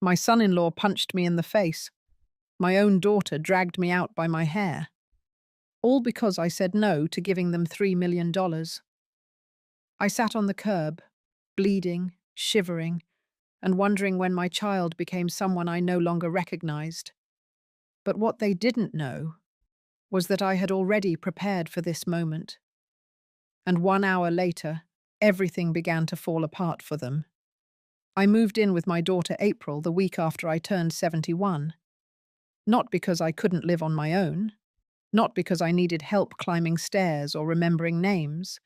My son-in-law punched me in the face. My own daughter dragged me out by my hair. All because I said no to giving them $3 million. I sat on the curb, bleeding, shivering, and wondering when my child became someone I no longer recognized. But what they didn't know was that I had already prepared for this moment. And 1 hour later, everything began to fall apart for them. I moved in with my daughter April the week after I turned 71. Not because I couldn't live on my own, not because I needed help climbing stairs or remembering names,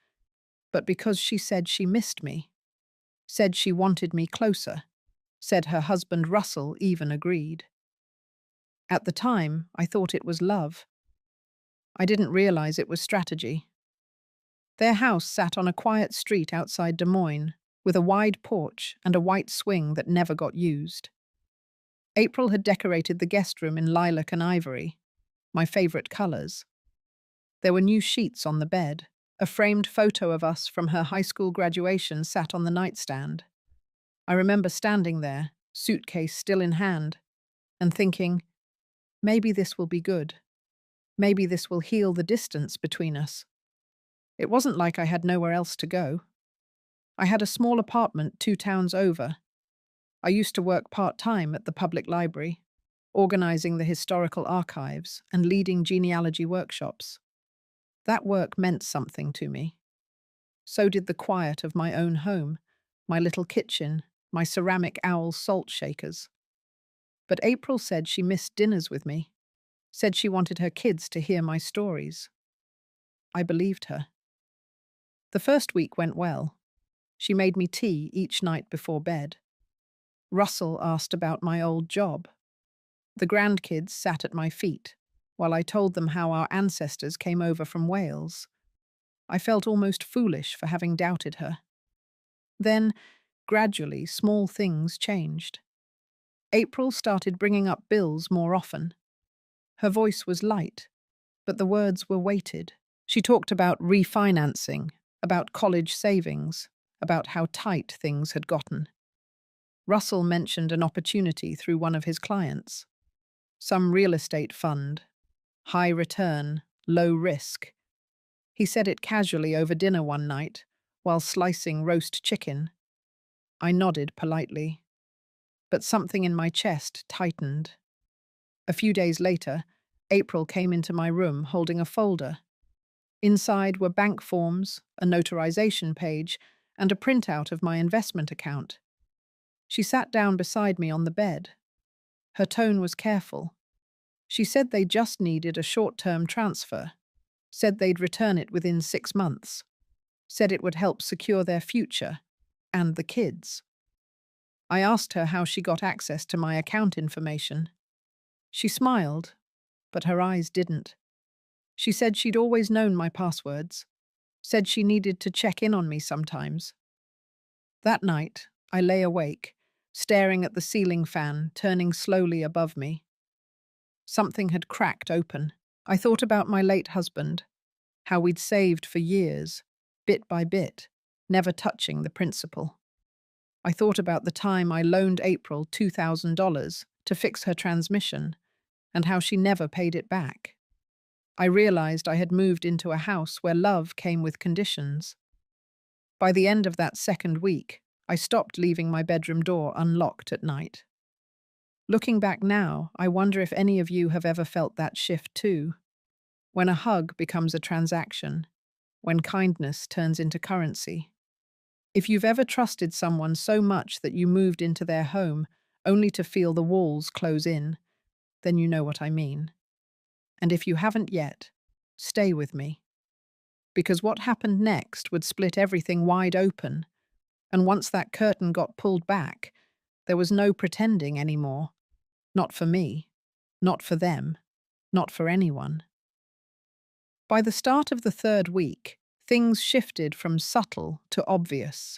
but because she said she missed me, said she wanted me closer, said her husband Russell even agreed. At the time, I thought it was love. I didn't realize it was strategy. Their house sat on a quiet street outside Des Moines, with a wide porch and a white swing that never got used. April had decorated the guest room in lilac and ivory, my favorite colors. There were new sheets on the bed. A framed photo of us from her high school graduation sat on the nightstand. I remember standing there, suitcase still in hand, and thinking, maybe this will be good. Maybe this will heal the distance between us. It wasn't like I had nowhere else to go. I had a small apartment 2 towns over. I used to work part-time at the public library, organizing the historical archives and leading genealogy workshops. That work meant something to me. So did the quiet of my own home, my little kitchen, my ceramic owl salt shakers. But April said she missed dinners with me, said she wanted her kids to hear my stories. I believed her. The first week went well. She made me tea each night before bed. Russell asked about my old job. The grandkids sat at my feet, while I told them how our ancestors came over from Wales. I felt almost foolish for having doubted her. Then, gradually, small things changed. April started bringing up bills more often. Her voice was light, but the words were weighted. She talked about refinancing, about college savings, about how tight things had gotten. Russell mentioned an opportunity through one of his clients. Some real estate fund. High return, low risk. He said it casually over dinner one night, while slicing roast chicken. I nodded politely, but something in my chest tightened. A few days later, April came into my room holding a folder. Inside were bank forms, a notarization page, and a printout of my investment account. She sat down beside me on the bed. Her tone was careful. She said they just needed a short-term transfer, said they'd return it within 6 months, said it would help secure their future and the kids. I asked her how she got access to my account information. She smiled, but her eyes didn't. She said she'd always known my passwords, said she needed to check in on me sometimes. That night, I lay awake, staring at the ceiling fan turning slowly above me. Something had cracked open. I thought about my late husband, how we'd saved for years, bit by bit, never touching the principal. I thought about the time I loaned April $2,000 to fix her transmission, and how she never paid it back. I realized I had moved into a house where love came with conditions. By the end of that second week, I stopped leaving my bedroom door unlocked at night. Looking back now, I wonder if any of you have ever felt that shift too. When a hug becomes a transaction, when kindness turns into currency. If you've ever trusted someone so much that you moved into their home only to feel the walls close in, then you know what I mean. And if you haven't yet, stay with me. Because what happened next would split everything wide open, and once that curtain got pulled back, there was no pretending anymore. Not for me, not for them, not for anyone. By the start of the third week, things shifted from subtle to obvious.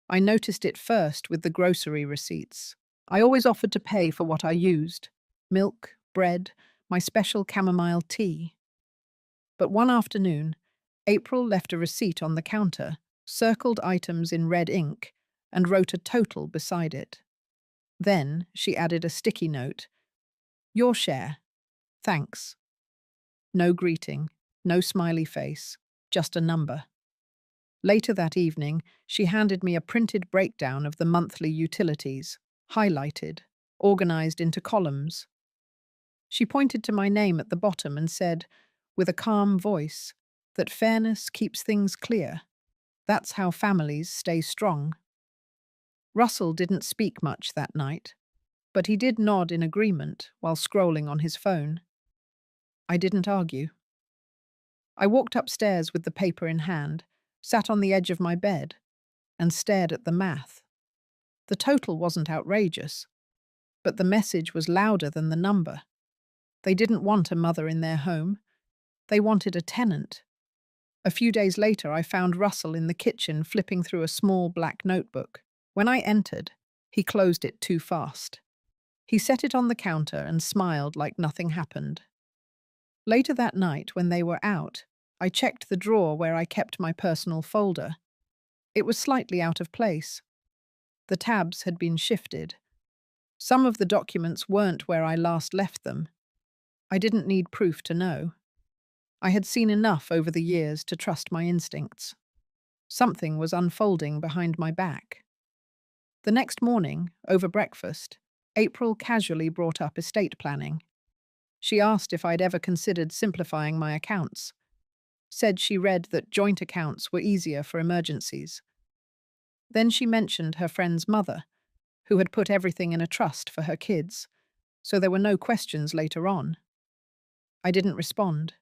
I noticed it first with the grocery receipts. I always offered to pay for what I used: milk, bread, my special chamomile tea. But one afternoon, April left a receipt on the counter, circled items in red ink, and wrote a total beside it. Then she added a sticky note. Your share. Thanks. No greeting, no smiley face, just a number. Later that evening, she handed me a printed breakdown of the monthly utilities, highlighted, organized into columns. She pointed to my name at the bottom and said, with a calm voice, that fairness keeps things clear. That's how families stay strong. Russell didn't speak much that night, but he did nod in agreement while scrolling on his phone. I didn't argue. I walked upstairs with the paper in hand, sat on the edge of my bed, and stared at the math. The total wasn't outrageous, but the message was louder than the number. They didn't want a mother in their home. They wanted a tenant. A few days later, I found Russell in the kitchen flipping through a small black notebook. When I entered, he closed it too fast. He set it on the counter and smiled like nothing happened. Later that night, when they were out, I checked the drawer where I kept my personal folder. It was slightly out of place. The tabs had been shifted. Some of the documents weren't where I last left them. I didn't need proof to know. I had seen enough over the years to trust my instincts. Something was unfolding behind my back. The next morning, over breakfast, April casually brought up estate planning. She asked if I'd ever considered simplifying my accounts. Said she read that joint accounts were easier for emergencies. Then she mentioned her friend's mother, who had put everything in a trust for her kids, so there were no questions later on. I didn't respond.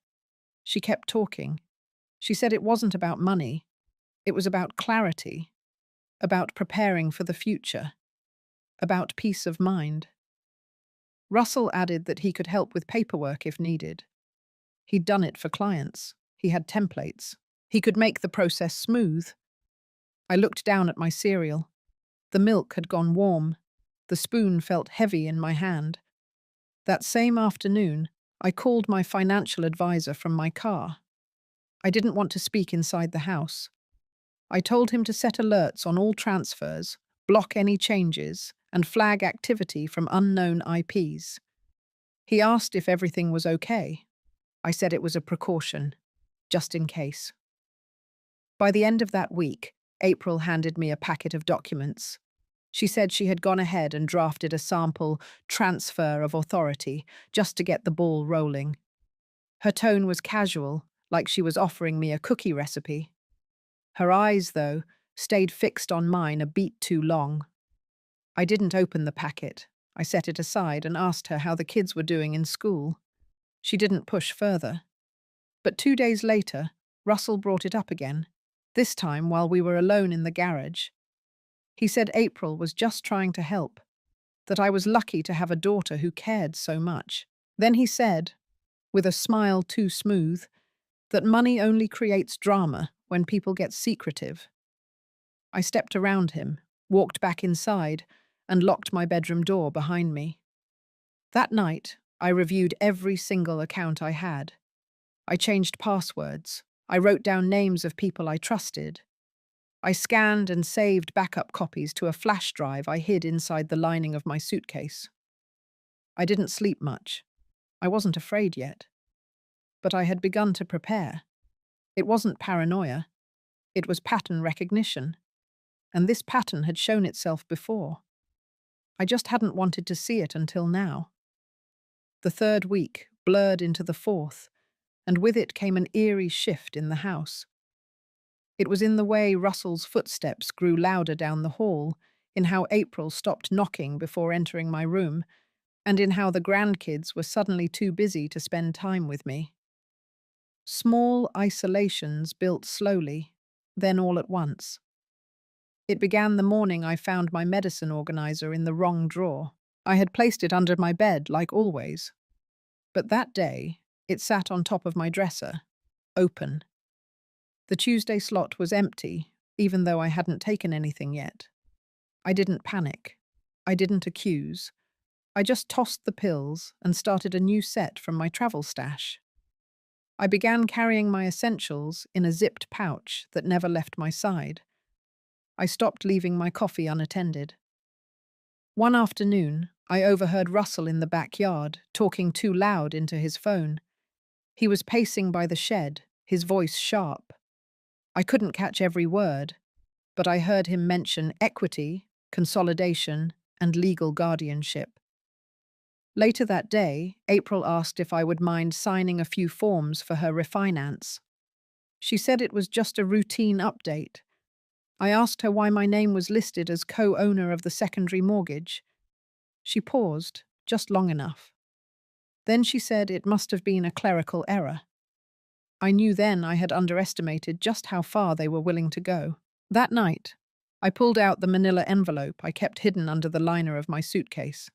She kept talking. She said it wasn't about money. It was about clarity, about preparing for the future, about peace of mind. Russell added that he could help with paperwork if needed. He'd done it for clients. He had templates. He could make the process smooth. I looked down at my cereal. The milk had gone warm. The spoon felt heavy in my hand. That same afternoon, I called my financial advisor from my car. I didn't want to speak inside the house. I told him to set alerts on all transfers, block any changes, and flag activity from unknown IPs. He asked if everything was okay. I said it was a precaution, just in case. By the end of that week, April handed me a packet of documents. She said she had gone ahead and drafted a sample transfer of authority just to get the ball rolling. Her tone was casual, like she was offering me a cookie recipe. Her eyes, though, stayed fixed on mine a beat too long. I didn't open the packet. I set it aside and asked her how the kids were doing in school. She didn't push further. But 2 days later, Russell brought it up again, this time while we were alone in the garage. He said April was just trying to help, that I was lucky to have a daughter who cared so much. Then he said, with a smile too smooth, that money only creates drama when people get secretive. I stepped around him, walked back inside, and locked my bedroom door behind me. That night, I reviewed every single account I had. I changed passwords. I wrote down names of people I trusted. I scanned and saved backup copies to a flash drive I hid inside the lining of my suitcase. I didn't sleep much. I wasn't afraid yet. But I had begun to prepare. It wasn't paranoia. It was pattern recognition. And this pattern had shown itself before. I just hadn't wanted to see it until now. The third week blurred into the fourth, and with it came an eerie shift in the house. It was in the way Russell's footsteps grew louder down the hall, in how April stopped knocking before entering my room, and in how the grandkids were suddenly too busy to spend time with me. Small isolations built slowly, then all at once. It began the morning I found my medicine organizer in the wrong drawer. I had placed it under my bed, like always. But that day, it sat on top of my dresser, open. The Tuesday slot was empty, even though I hadn't taken anything yet. I didn't panic. I didn't accuse. I just tossed the pills and started a new set from my travel stash. I began carrying my essentials in a zipped pouch that never left my side. I stopped leaving my coffee unattended. One afternoon, I overheard Russell in the backyard, talking too loud into his phone. He was pacing by the shed, his voice sharp. I couldn't catch every word, but I heard him mention equity, consolidation, and legal guardianship. Later that day, April asked if I would mind signing a few forms for her refinance. She said it was just a routine update. I asked her why my name was listed as co-owner of the secondary mortgage. She paused, just long enough. Then she said it must have been a clerical error. I knew then I had underestimated just how far they were willing to go. That night, I pulled out the manila envelope I kept hidden under the liner of my suitcase.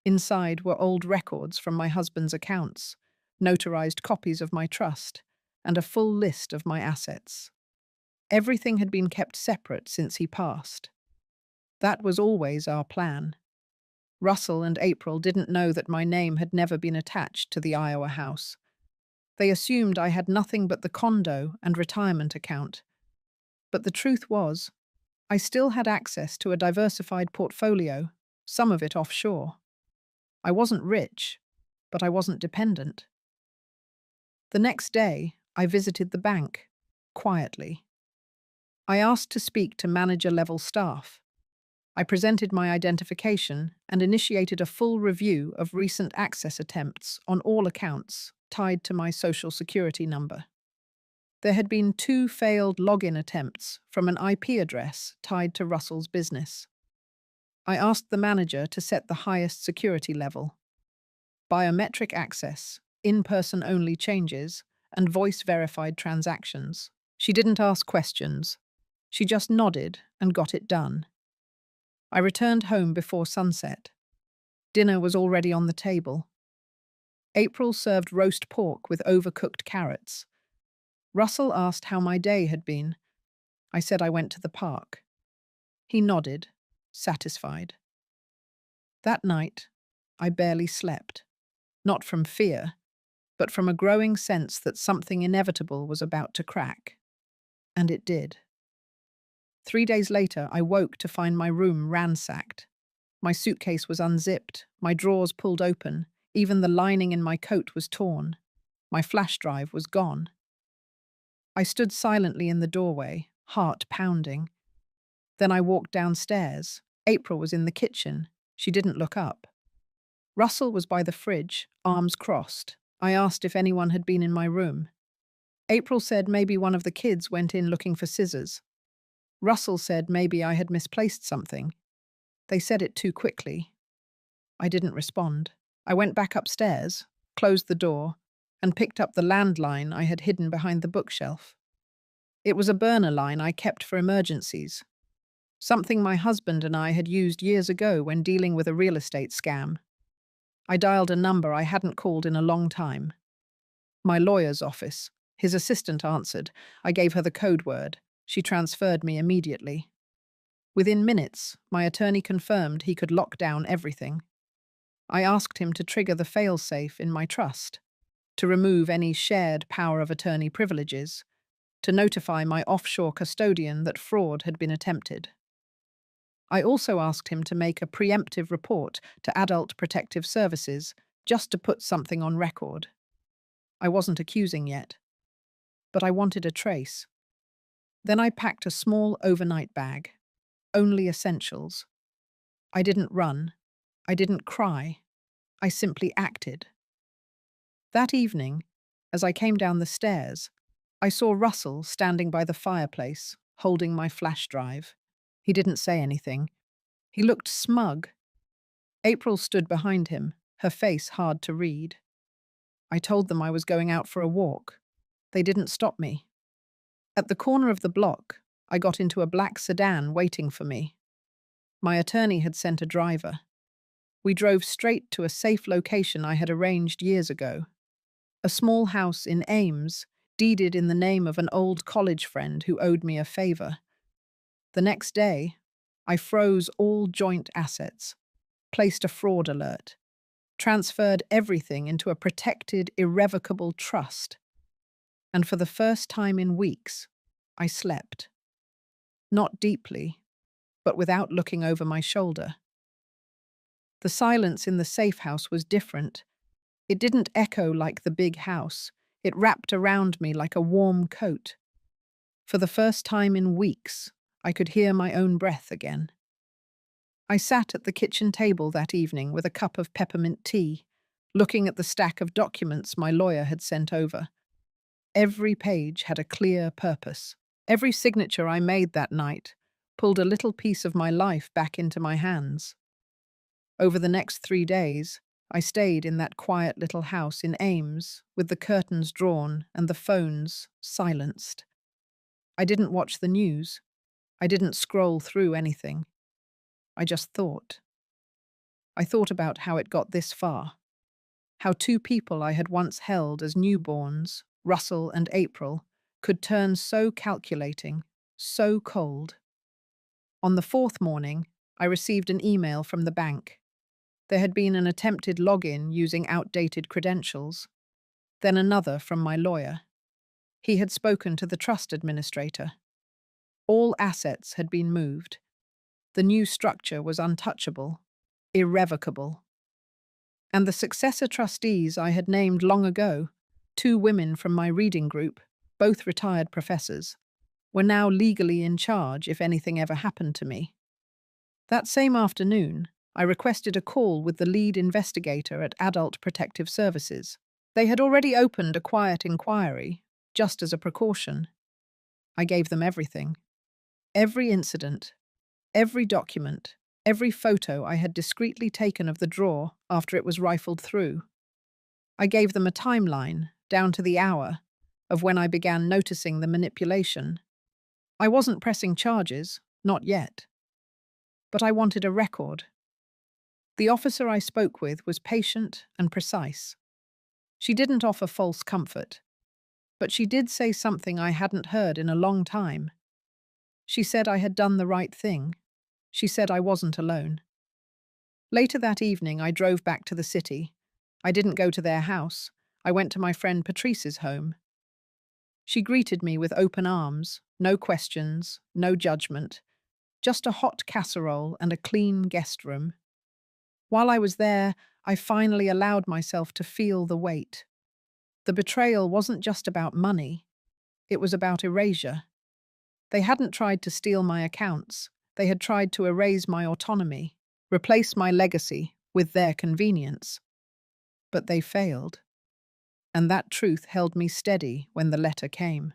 Inside were old records from my husband's accounts, notarized copies of my trust, and a full list of my assets. Everything had been kept separate since he passed. That was always our plan. Russell and April didn't know that my name had never been attached to the Iowa house. They assumed I had nothing but the condo and retirement account. But the truth was, I still had access to a diversified portfolio, some of it offshore. I wasn't rich, but I wasn't dependent. The next day, I visited the bank, quietly. I asked to speak to manager-level staff. I presented my identification and initiated a full review of recent access attempts on all accounts tied to my social security number. There had been 2 failed login attempts from an IP address tied to Russell's business. I asked the manager to set the highest security level: biometric access, in-person-only changes, and voice-verified transactions. She didn't ask questions. She just nodded and got it done. I returned home before sunset. Dinner was already on the table. April served roast pork with overcooked carrots. Russell asked how my day had been. I said I went to the park. He nodded, satisfied. That night, I barely slept. Not from fear, but from a growing sense that something inevitable was about to crack. And it did. 3 days later, I woke to find my room ransacked. My suitcase was unzipped, my drawers pulled open, even the lining in my coat was torn. My flash drive was gone. I stood silently in the doorway, heart pounding. Then I walked downstairs. April was in the kitchen. She didn't look up. Russell was by the fridge, arms crossed. I asked if anyone had been in my room. April said maybe one of the kids went in looking for scissors. Russell said maybe I had misplaced something. They said it too quickly. I didn't respond. I went back upstairs, closed the door, and picked up the landline I had hidden behind the bookshelf. It was a burner line I kept for emergencies, something my husband and I had used years ago when dealing with a real estate scam. I dialed a number I hadn't called in a long time. My lawyer's office. His assistant answered. I gave her the code word. She transferred me immediately. Within minutes, my attorney confirmed he could lock down everything. I asked him to trigger the fail-safe in my trust, to remove any shared power of attorney privileges, to notify my offshore custodian that fraud had been attempted. I also asked him to make a preemptive report to Adult Protective Services, just to put something on record. I wasn't accusing yet, but I wanted a trace. Then I packed a small overnight bag, only essentials. I didn't run. I didn't cry. I simply acted. That evening, as I came down the stairs, I saw Russell standing by the fireplace, holding my flash drive. He didn't say anything. He looked smug. April stood behind him, her face hard to read. I told them I was going out for a walk. They didn't stop me. At the corner of the block, I got into a black sedan waiting for me. My attorney had sent a driver. We drove straight to a safe location I had arranged years ago. A small house in Ames, deeded in the name of an old college friend who owed me a favor. The next day, I froze all joint assets, placed a fraud alert, transferred everything into a protected, irrevocable trust. And for the first time in weeks, I slept. Not deeply, but without looking over my shoulder. The silence in the safe house was different. It didn't echo like the big house. It wrapped around me like a warm coat. For the first time in weeks, I could hear my own breath again. I sat at the kitchen table that evening with a cup of peppermint tea, looking at the stack of documents my lawyer had sent over. Every page had a clear purpose. Every signature I made that night pulled a little piece of my life back into my hands. Over the next 3 days, I stayed in that quiet little house in Ames, with the curtains drawn and the phones silenced. I didn't watch the news. I didn't scroll through anything. I just thought. I thought about how it got this far. How two people I had once held as newborns, Russell and April, could turn so calculating, so cold. On the fourth morning, I received an email from the bank. There had been an attempted login using outdated credentials. Then another from my lawyer. He had spoken to the trust administrator. All assets had been moved. The new structure was untouchable, irrevocable. And the successor trustees I had named long ago, 2 women from my reading group, both retired professors, were now legally in charge if anything ever happened to me. That same afternoon, I requested a call with the lead investigator at Adult Protective Services. They had already opened a quiet inquiry, just as a precaution. I gave them everything. Every incident, every document, every photo I had discreetly taken of the drawer after it was rifled through. I gave them a timeline, down to the hour, of when I began noticing the manipulation. I wasn't pressing charges, not yet. But I wanted a record. The officer I spoke with was patient and precise. She didn't offer false comfort, but she did say something I hadn't heard in a long time. She said I had done the right thing. She said I wasn't alone. Later that evening, I drove back to the city. I didn't go to their house. I went to my friend Patrice's home. She greeted me with open arms, no questions, no judgment, just a hot casserole and a clean guest room. While I was there, I finally allowed myself to feel the weight. The betrayal wasn't just about money. It was about erasure. They hadn't tried to steal my accounts. They had tried to erase my autonomy, replace my legacy with their convenience. But they failed. And that truth held me steady when the letter came.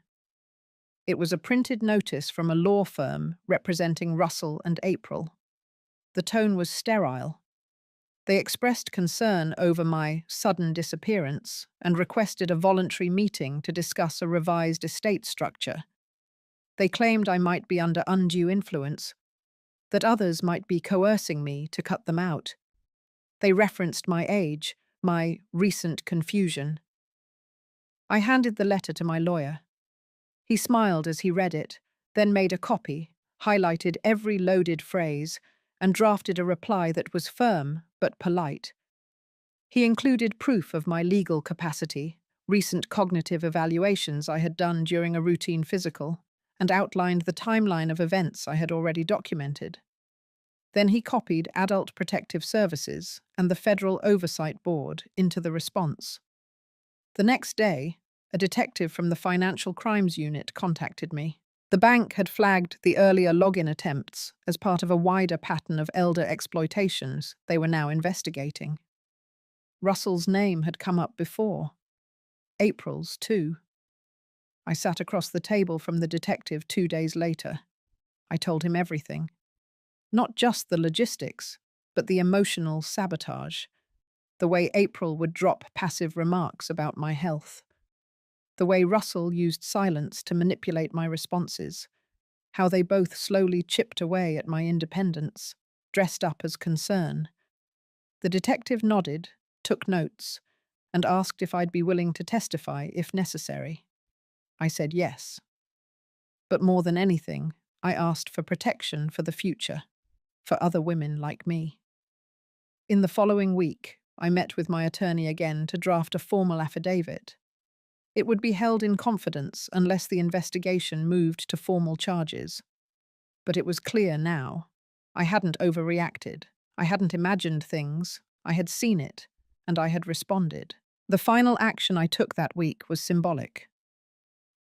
It was a printed notice from a law firm representing Russell and April. The tone was sterile. They expressed concern over my sudden disappearance and requested a voluntary meeting to discuss a revised estate structure. They claimed I might be under undue influence, that others might be coercing me to cut them out. They referenced my age, my recent confusion. I handed the letter to my lawyer. He smiled as he read it, then made a copy, highlighted every loaded phrase, and drafted a reply that was firm but polite. He included proof of my legal capacity, recent cognitive evaluations I had done during a routine physical, and outlined the timeline of events I had already documented. Then he copied Adult Protective Services and the Federal Oversight Board into the response. The next day, a detective from the Financial Crimes Unit contacted me. The bank had flagged the earlier login attempts as part of a wider pattern of elder exploitations they were now investigating. Russell's name had come up before. April's, too. I sat across the table from the detective 2 days later. I told him everything. Not just the logistics, but the emotional sabotage. The way April would drop passive remarks about my health. The way Russell used silence to manipulate my responses. How they both slowly chipped away at my independence, dressed up as concern. The detective nodded, took notes, and asked if I'd be willing to testify if necessary. I said yes. But more than anything, I asked for protection for the future, for other women like me. In the following week, I met with my attorney again to draft a formal affidavit. It would be held in confidence unless the investigation moved to formal charges. But it was clear now. I hadn't overreacted. I hadn't imagined things, I had seen it, and I had responded. The final action I took that week was symbolic.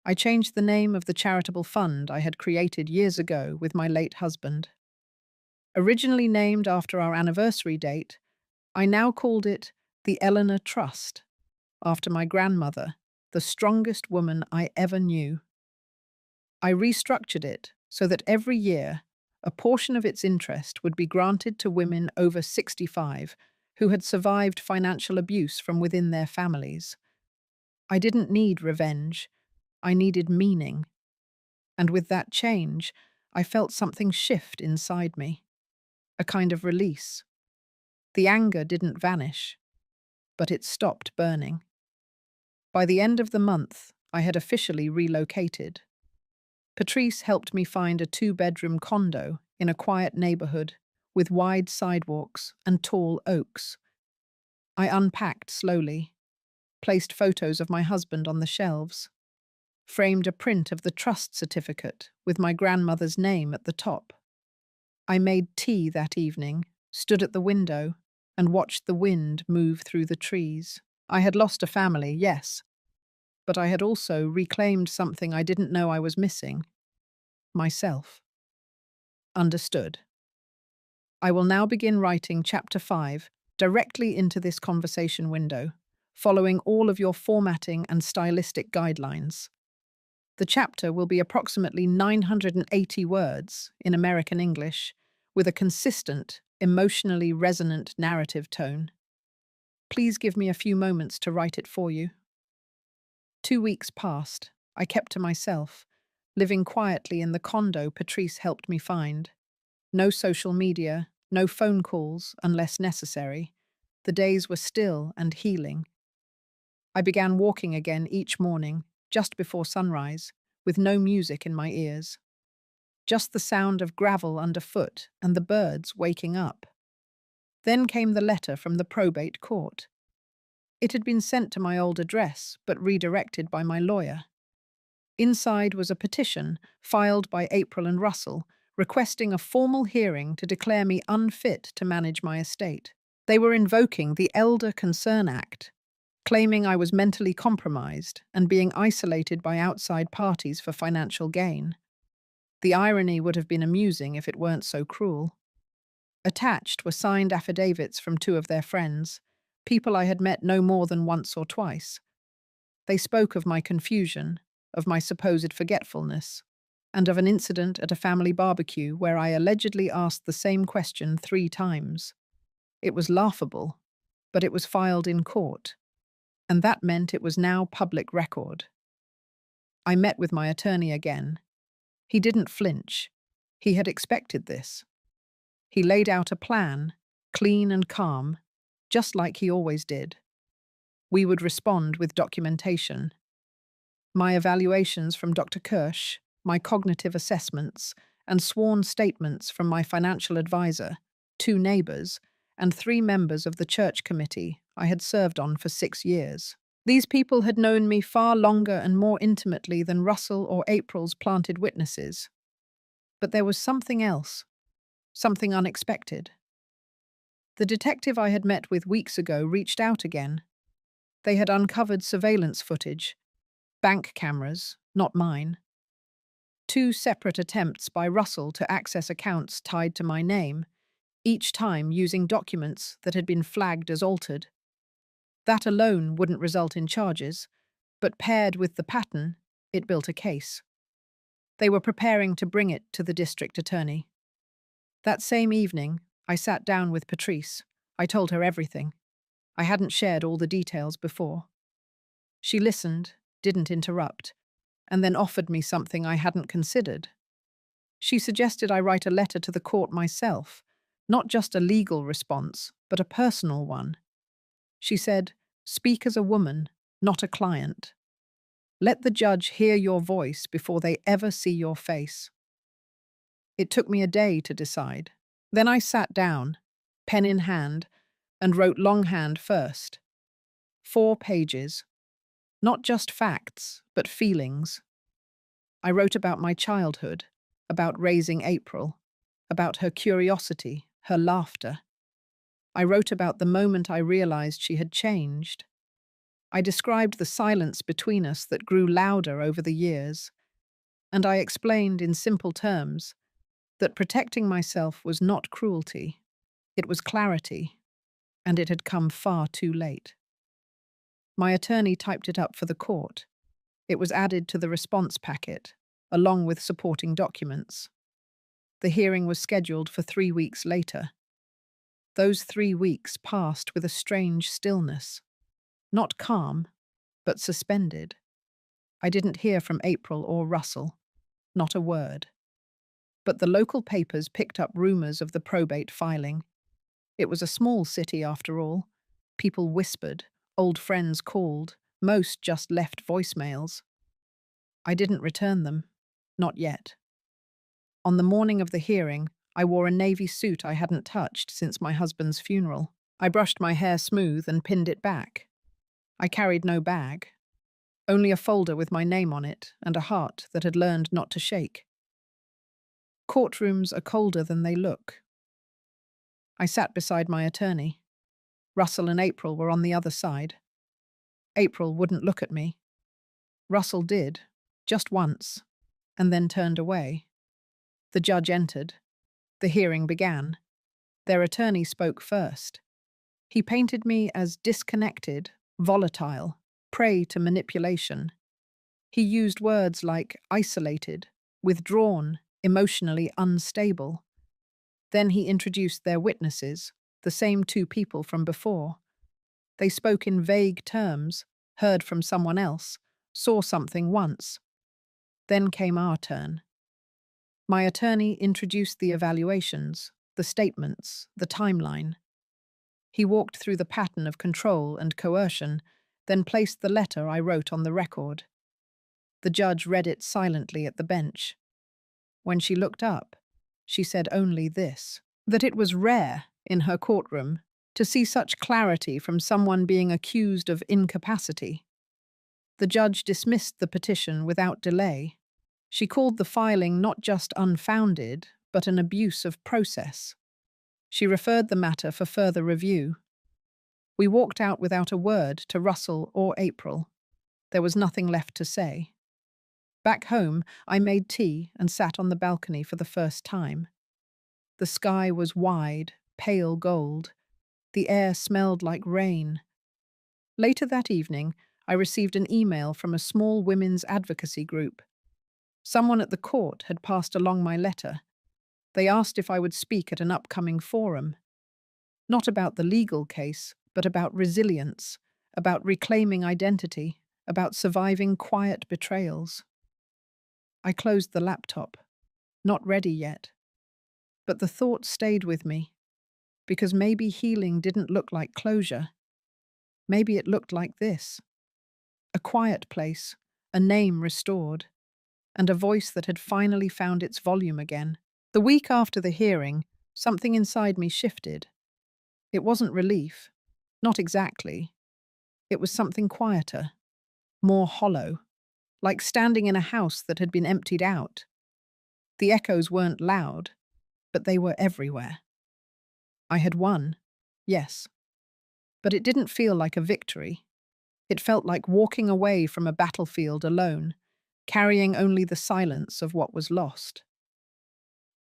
I changed the name of the charitable fund I had created years ago with my late husband. Originally named after our anniversary date, I now called it the Eleanor Trust, after my grandmother, the strongest woman I ever knew. I restructured it so that every year a portion of its interest would be granted to women over 65 who had survived financial abuse from within their families. I didn't need revenge, I needed meaning. And with that change, I felt something shift inside me, a kind of release. The anger didn't vanish, but it stopped burning. By the end of the month, I had officially relocated. Patrice helped me find a two-bedroom condo in a quiet neighborhood with wide sidewalks and tall oaks. I unpacked slowly, placed photos of my husband on the shelves, framed a print of the trust certificate with my grandmother's name at the top. I made tea that evening, stood at the window, and watched the wind move through the trees. I had lost a family, yes, but I had also reclaimed something I didn't know I was missing: myself. Understood. I will now begin writing Chapter 5 directly into this conversation window, following all of your formatting and stylistic guidelines. The chapter will be approximately 980 words in American English, with a consistent, emotionally resonant narrative tone. Please give me a few moments to write it for you. 2 weeks passed. I kept to myself, living quietly in the condo Patrice helped me find. No social media, no phone calls unless necessary. The days were still and healing. I began walking again each morning, just before sunrise, with no music in my ears. Just the sound of gravel underfoot and the birds waking up. Then came the letter from the probate court. It had been sent to my old address, but redirected by my lawyer. Inside was a petition filed by April and Russell, requesting a formal hearing to declare me unfit to manage my estate. They were invoking the Elder Concern Act, claiming I was mentally compromised and being isolated by outside parties for financial gain. The irony would have been amusing if it weren't so cruel. Attached were signed affidavits from two of their friends, people I had met no more than once or twice. They spoke of my confusion, of my supposed forgetfulness, and of an incident at a family barbecue where I allegedly asked the same question 3 times. It was laughable, but it was filed in court, and that meant it was now public record. I met with my attorney again. He didn't flinch. He had expected this. He laid out a plan, clean and calm, just like he always did. We would respond with documentation. My evaluations from Dr. Kirsch, my cognitive assessments, and sworn statements from my financial advisor, 2 neighbors, and 3 members of the church committee I had served on for 6 years. These people had known me far longer and more intimately than Russell or April's planted witnesses. But there was something else, something unexpected. The detective I had met with weeks ago reached out again. They had uncovered surveillance footage, bank cameras, not mine. 2 separate attempts by Russell to access accounts tied to my name, each time using documents that had been flagged as altered. That alone wouldn't result in charges, but paired with the pattern, it built a case. They were preparing to bring it to the district attorney. That same evening, I sat down with Patrice. I told her everything. I hadn't shared all the details before. She listened, didn't interrupt, and then offered me something I hadn't considered. She suggested I write a letter to the court myself, not just a legal response, but a personal one. She said, "Speak as a woman, not a client. Let the judge hear your voice before they ever see your face." It took me a day to decide. Then I sat down, pen in hand, and wrote longhand first. 4 pages. Not just facts, but feelings. I wrote about my childhood, about raising April, about her curiosity, her laughter, I wrote about the moment I realized she had changed. I described the silence between us that grew louder over the years, and I explained in simple terms that protecting myself was not cruelty, it was clarity, and it had come far too late. My attorney typed it up for the court. It was added to the response packet, along with supporting documents. The hearing was scheduled for 3 weeks later. Those 3 weeks passed with a strange stillness. Not calm, but suspended. I didn't hear from April or Russell. Not a word. But the local papers picked up rumors of the probate filing. It was a small city, after all. People whispered, old friends called, most just left voicemails. I didn't return them. Not yet. On the morning of the hearing, I wore a navy suit I hadn't touched since my husband's funeral. I brushed my hair smooth and pinned it back. I carried no bag, only a folder with my name on it and a heart that had learned not to shake. Courtrooms are colder than they look. I sat beside my attorney. Russell and April were on the other side. April wouldn't look at me. Russell did, just once, and then turned away. The judge entered. The hearing began. Their attorney spoke first. He painted me as disconnected, volatile, prey to manipulation. He used words like isolated, withdrawn, emotionally unstable. Then he introduced their witnesses, the same 2 people from before. They spoke in vague terms, heard from someone else, saw something once. Then came our turn. My attorney introduced the evaluations, the statements, the timeline. He walked through the pattern of control and coercion, then placed the letter I wrote on the record. The judge read it silently at the bench. When she looked up, she said only this, that it was rare in her courtroom to see such clarity from someone being accused of incapacity. The judge dismissed the petition without delay. She called the filing not just unfounded, but an abuse of process. She referred the matter for further review. We walked out without a word to Russell or April. There was nothing left to say. Back home, I made tea and sat on the balcony for the first time. The sky was wide, pale gold. The air smelled like rain. Later that evening, I received an email from a small women's advocacy group. Someone at the court had passed along my letter. They asked if I would speak at an upcoming forum. Not about the legal case, but about resilience, about reclaiming identity, about surviving quiet betrayals. I closed the laptop. Not ready yet. But the thought stayed with me, because maybe healing didn't look like closure. Maybe it looked like this. A quiet place, a name restored, and a voice that had finally found its volume again. The week after the hearing, something inside me shifted. It wasn't relief. Not exactly. It was something quieter, more hollow, like standing in a house that had been emptied out. The echoes weren't loud, but they were everywhere. I had won, yes, but it didn't feel like a victory. It felt like walking away from a battlefield alone, carrying only the silence of what was lost.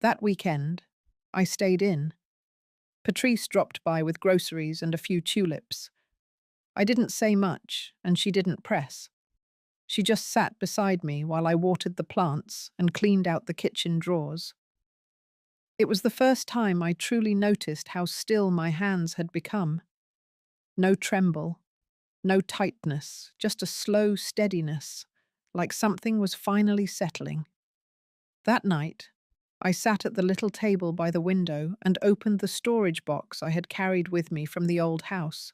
That weekend, I stayed in. Patrice dropped by with groceries and a few tulips. I didn't say much, and she didn't press. She just sat beside me while I watered the plants and cleaned out the kitchen drawers. It was the first time I truly noticed how still my hands had become. No tremble, no tightness, just a slow steadiness, like something was finally settling. That night, I sat at the little table by the window and opened the storage box I had carried with me from the old house.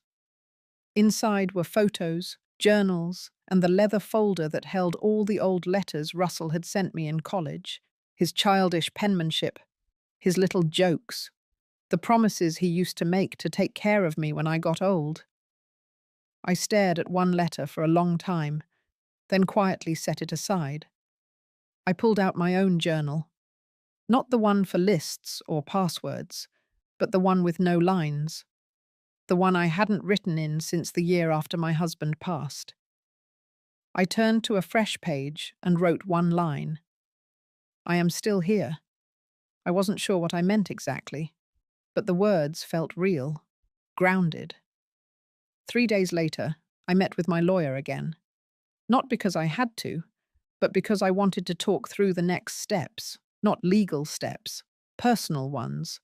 Inside were photos, journals, and the leather folder that held all the old letters Russell had sent me in college, his childish penmanship, his little jokes, the promises he used to make to take care of me when I got old. I stared at one letter for a long time, then quietly set it aside. I pulled out my own journal, not the one for lists or passwords, but the one with no lines, the one I hadn't written in since the year after my husband passed. I turned to a fresh page and wrote one line. I am still here. I wasn't sure what I meant exactly, but the words felt real, grounded. 3 days later, I met with my lawyer again. Not because I had to, but because I wanted to talk through the next steps, not legal steps, personal ones.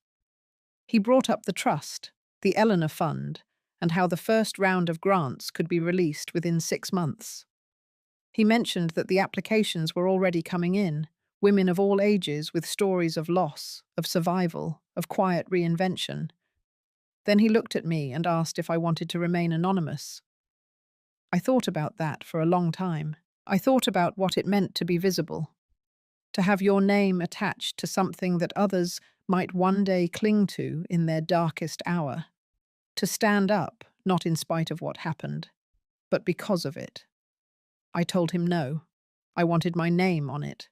He brought up the trust, the Eleanor Fund, and how the first round of grants could be released within 6 months. He mentioned that the applications were already coming in, women of all ages with stories of loss, of survival, of quiet reinvention. Then he looked at me and asked if I wanted to remain anonymous. I thought about that for a long time. I thought about what it meant to be visible, to have your name attached to something that others might one day cling to in their darkest hour, to stand up, not in spite of what happened, but because of it. I told him no. I wanted my name on it.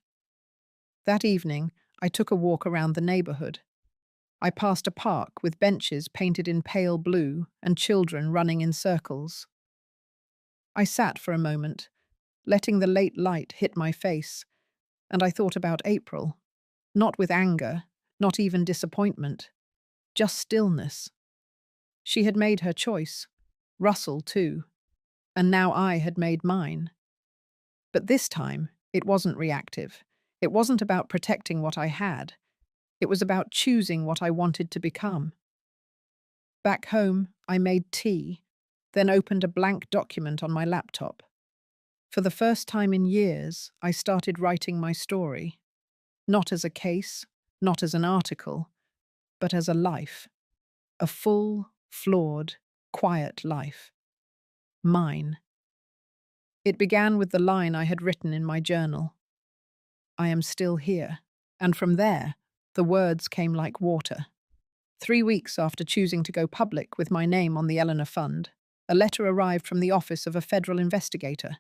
That evening, I took a walk around the neighborhood. I passed a park with benches painted in pale blue and children running in circles. I sat for a moment, letting the late light hit my face, and I thought about April, not with anger, not even disappointment, just stillness. She had made her choice, Russell too, and now I had made mine. But this time, it wasn't reactive. It wasn't about protecting what I had. It was about choosing what I wanted to become. Back home, I made tea, then opened a blank document on my laptop. For the first time in years, I started writing my story. Not as a case, not as an article, but as a life. A full, flawed, quiet life. Mine. It began with the line I had written in my journal. I am still here. And from there, the words came like water. 3 weeks after choosing to go public with my name on the Eleanor Fund, a letter arrived from the office of a federal investigator.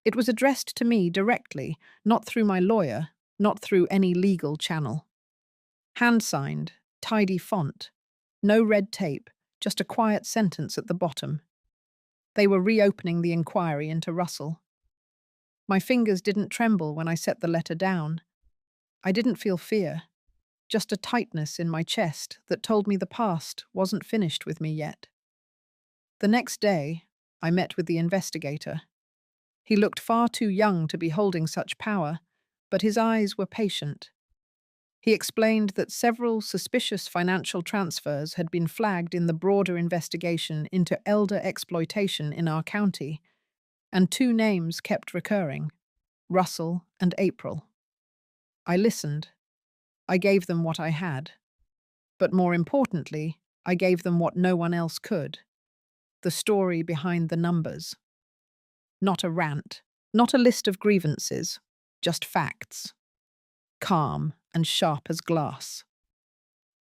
It was addressed to me directly, not through my lawyer, not through any legal channel. Hand-signed, tidy font, no red tape, just a quiet sentence at the bottom. They were reopening the inquiry into Russell. My fingers didn't tremble when I set the letter down. I didn't feel fear, just a tightness in my chest that told me the past wasn't finished with me yet. The next day, I met with the investigator. He looked far too young to be holding such power, but his eyes were patient. He explained that several suspicious financial transfers had been flagged in the broader investigation into elder exploitation in our county, and 2 names kept recurring, Russell and April. I listened. I gave them what I had. But more importantly, I gave them what no one else could. The story behind the numbers. Not a rant, not a list of grievances, just facts. Calm and sharp as glass.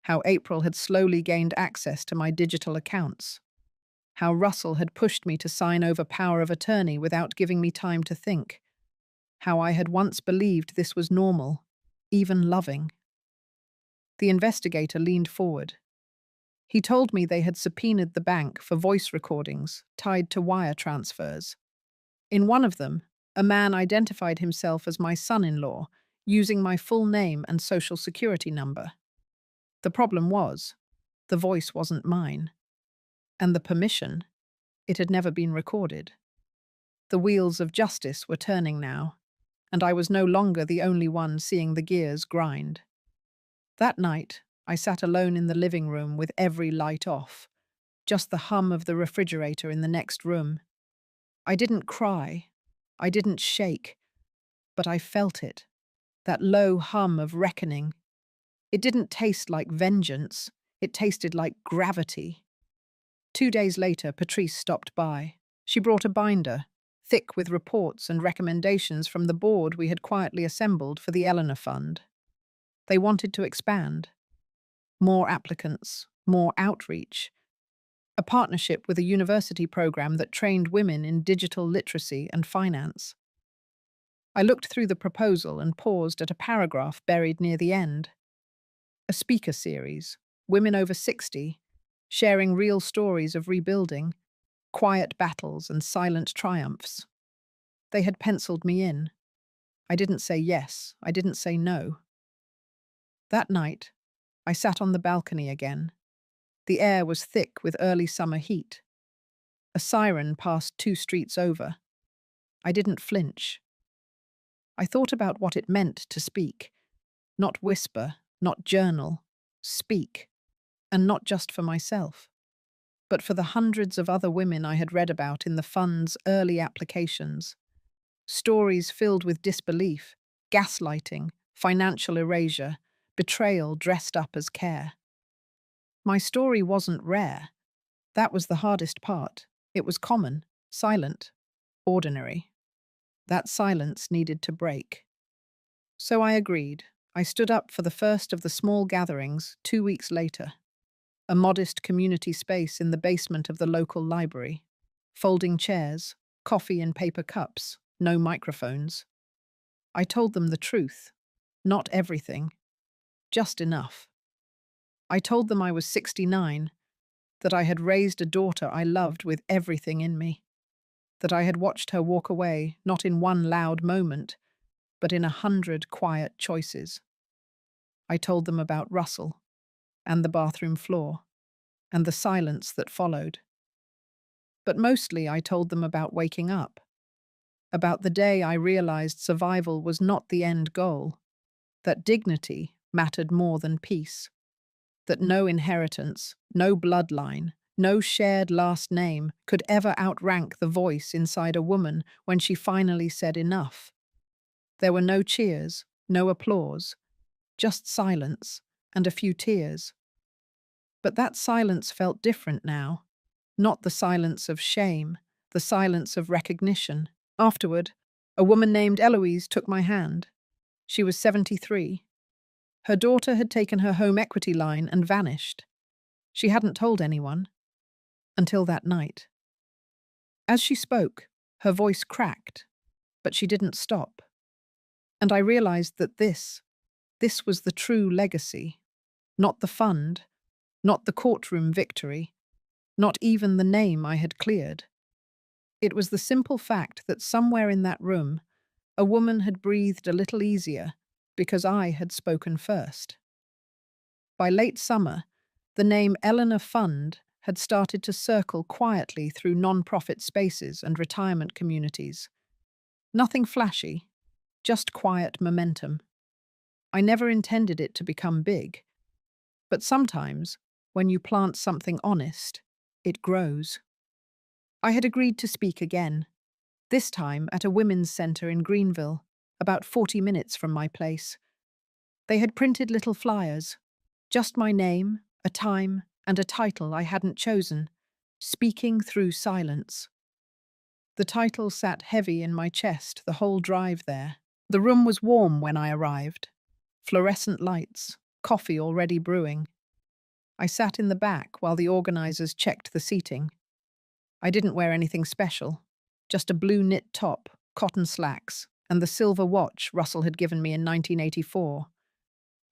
How April had slowly gained access to my digital accounts. How Russell had pushed me to sign over power of attorney without giving me time to think. How I had once believed this was normal, even loving. The investigator leaned forward. He told me they had subpoenaed the bank for voice recordings tied to wire transfers. In one of them, a man identified himself as my son-in-law, using my full name and social security number. The problem was, the voice wasn't mine. And the permission, it had never been recorded. The wheels of justice were turning now, and I was no longer the only one seeing the gears grind. That night, I sat alone in the living room with every light off, just the hum of the refrigerator in the next room. I didn't cry, I didn't shake, but I felt it, that low hum of reckoning. It didn't taste like vengeance, it tasted like gravity. 2 days later, Patrice stopped by. She brought a binder, thick with reports and recommendations from the board we had quietly assembled for the Eleanor Fund. They wanted to expand. More applicants, more outreach. A partnership with a university program that trained women in digital literacy and finance. I looked through the proposal and paused at a paragraph buried near the end. A speaker series, women over 60, sharing real stories of rebuilding, quiet battles and silent triumphs. They had penciled me in. I didn't say yes, I didn't say no. That night, I sat on the balcony again. The air was thick with early summer heat. A siren passed 2 streets over. I didn't flinch. I thought about what it meant to speak. Not whisper, not journal. Speak. And not just for myself, but for the hundreds of other women I had read about in the fund's early applications. Stories filled with disbelief, gaslighting, financial erasure, betrayal dressed up as care. My story wasn't rare. That was the hardest part. It was common, silent, ordinary. That silence needed to break. So I agreed. I stood up for the first of the small gatherings 2 weeks later. A modest community space in the basement of the local library. Folding chairs, coffee in paper cups, no microphones. I told them the truth. Not everything. Just enough. I told them I was 69, that I had raised a daughter I loved with everything in me, that I had watched her walk away not in one loud moment, but in 100 quiet choices. I told them about Russell, and the bathroom floor, and the silence that followed. But mostly I told them about waking up, about the day I realized survival was not the end goal, that dignity mattered more than peace, that no inheritance, no bloodline, no shared last name could ever outrank the voice inside a woman when she finally said enough. There were no cheers, no applause, just silence and a few tears. But that silence felt different now, not the silence of shame, the silence of recognition. Afterward, a woman named Eloise took my hand. She was 73. Her daughter had taken her home equity line and vanished. She hadn't told anyone. Until that night. As she spoke, her voice cracked, but she didn't stop. And I realized that this was the true legacy. Not the fund, not the courtroom victory, not even the name I had cleared. It was the simple fact that somewhere in that room, a woman had breathed a little easier because I had spoken first. By late summer, the name Eleanor Fund had started to circle quietly through non-profit spaces and retirement communities. Nothing flashy, just quiet momentum. I never intended it to become big, but sometimes, when you plant something honest, it grows. I had agreed to speak again, this time at a women's centre in Greenville, about 40 minutes from my place. They had printed little flyers, just my name, a time, and a title I hadn't chosen, Speaking Through Silence. The title sat heavy in my chest the whole drive there. The room was warm when I arrived. Fluorescent lights, coffee already brewing. I sat in the back while the organizers checked the seating. I didn't wear anything special, just a blue knit top, cotton slacks, and the silver watch Russell had given me in 1984.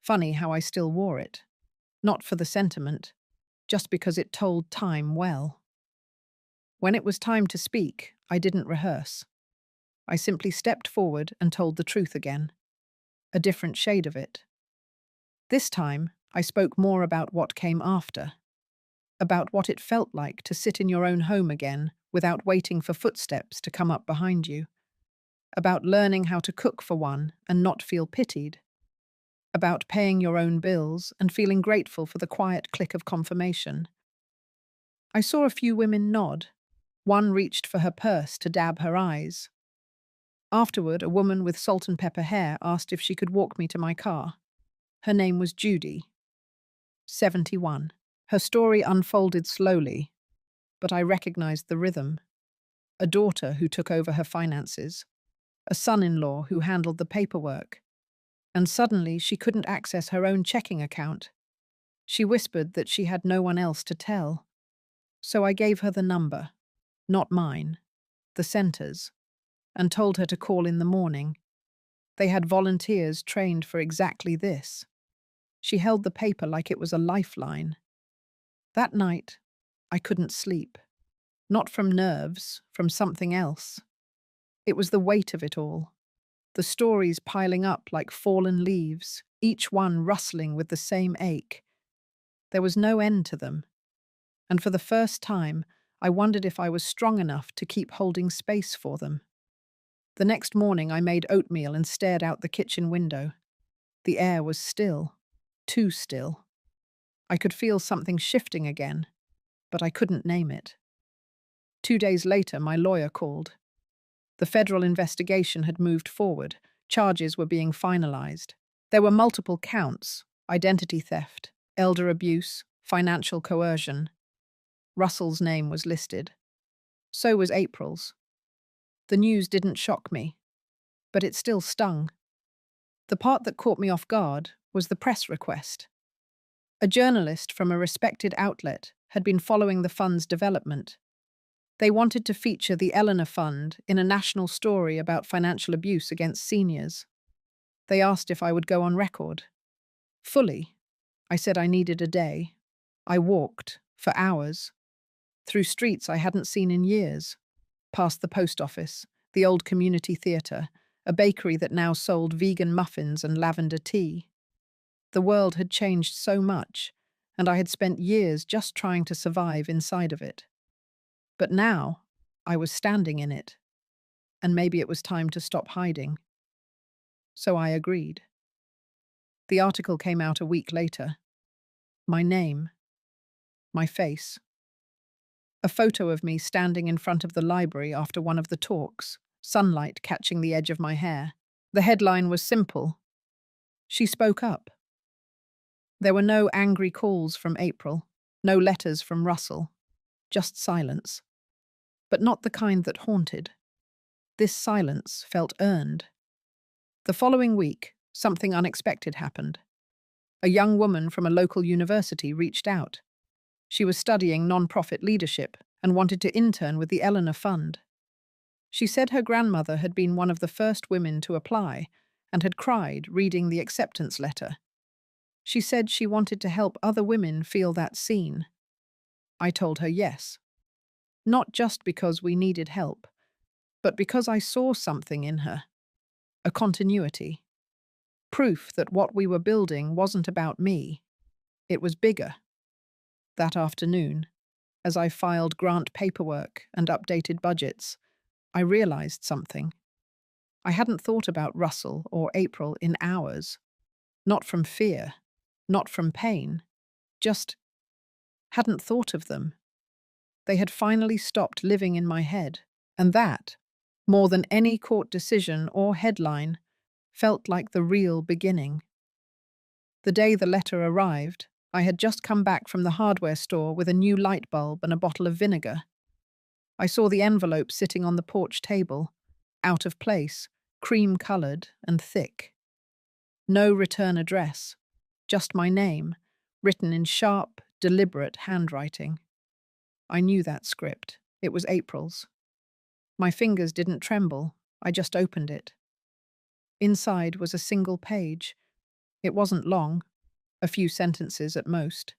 Funny how I still wore it. Not for the sentiment, just because it told time well. When it was time to speak, I didn't rehearse. I simply stepped forward and told the truth again. A different shade of it. This time, I spoke more about what came after. About what it felt like to sit in your own home again without waiting for footsteps to come up behind you. About learning how to cook for one and not feel pitied. About paying your own bills and feeling grateful for the quiet click of confirmation. I saw a few women nod. One reached for her purse to dab her eyes. Afterward, a woman with salt and pepper hair asked if she could walk me to my car. Her name was Judy. 71. Her story unfolded slowly, but I recognized the rhythm. A daughter who took over her finances. A son-in-law who handled the paperwork. And suddenly she couldn't access her own checking account. She whispered that she had no one else to tell. So I gave her the number, not mine, the center's, and told her to call in the morning. They had volunteers trained for exactly this. She held the paper like it was a lifeline. That night, I couldn't sleep. Not from nerves, from something else. It was the weight of it all. The stories piling up like fallen leaves, each one rustling with the same ache. There was no end to them. And for the first time, I wondered if I was strong enough to keep holding space for them. The next morning, I made oatmeal and stared out the kitchen window. The air was still, too still. I could feel something shifting again, but I couldn't name it. 2 days later, my lawyer called. The federal investigation had moved forward. Charges were being finalized. There were multiple counts: identity theft, elder abuse, financial coercion. Russell's name was listed. So was April's. The news didn't shock me, but it still stung. The part that caught me off guard was the press request. A journalist from a respected outlet had been following the fund's development. They wanted to feature the Eleanor Fund in a national story about financial abuse against seniors. They asked if I would go on record. Fully. I said I needed a day. I walked, for hours, through streets I hadn't seen in years, past the post office, the old community theatre, a bakery that now sold vegan muffins and lavender tea. The world had changed so much, and I had spent years just trying to survive inside of it. But now, I was standing in it, and maybe it was time to stop hiding. So I agreed. The article came out a week later. My name. My face. A photo of me standing in front of the library after one of the talks, sunlight catching the edge of my hair. The headline was simple. She spoke up. There were no angry calls from April, no letters from Russell, just silence. But not the kind that haunted. This silence felt earned. The following week, something unexpected happened. A young woman from a local university reached out. She was studying nonprofit leadership and wanted to intern with the Eleanor Fund. She said her grandmother had been one of the first women to apply and had cried reading the acceptance letter. She said she wanted to help other women feel that seen. I told her yes. Not just because we needed help, but because I saw something in her. A continuity. Proof that what we were building wasn't about me. It was bigger. That afternoon, as I filed grant paperwork and updated budgets, I realized something. I hadn't thought about Russell or April in hours. Not from fear, not from pain, just hadn't thought of them. They had finally stopped living in my head, and that, more than any court decision or headline, felt like the real beginning. The day the letter arrived, I had just come back from the hardware store with a new light bulb and a bottle of vinegar. I saw the envelope sitting on the porch table, out of place, cream-coloured and thick. No return address, just my name, written in sharp, deliberate handwriting. I knew that script. It was April's. My fingers didn't tremble. I just opened it. Inside was a single page. It wasn't long, a few sentences at most.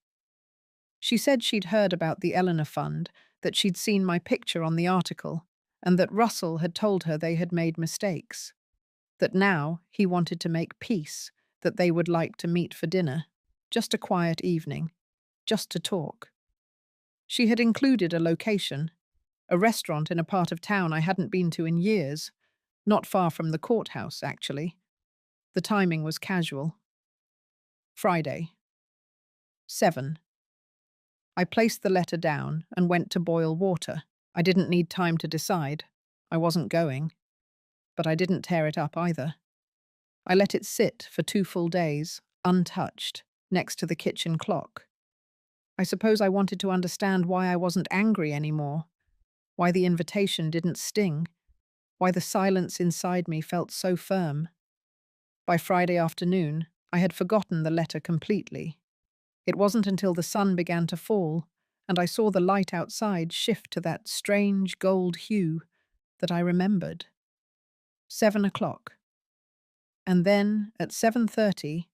She said she'd heard about the Eleanor Fund, that she'd seen my picture on the article, and that Russell had told her they had made mistakes. That now he wanted to make peace, that they would like to meet for dinner. Just a quiet evening. Just to talk. She had included a location, a restaurant in a part of town I hadn't been to in years, not far from the courthouse, actually. The timing was casual. Friday. 7. I placed the letter down and went to boil water. I didn't need time to decide. I wasn't going. But I didn't tear it up either. I let it sit for 2 full days, untouched, next to the kitchen clock. I suppose I wanted to understand why I wasn't angry anymore, why the invitation didn't sting, why the silence inside me felt so firm. By Friday afternoon, I had forgotten the letter completely. It wasn't until the sun began to fall, and I saw the light outside shift to that strange gold hue, that I remembered. 7 o'clock. And then, at 7:30,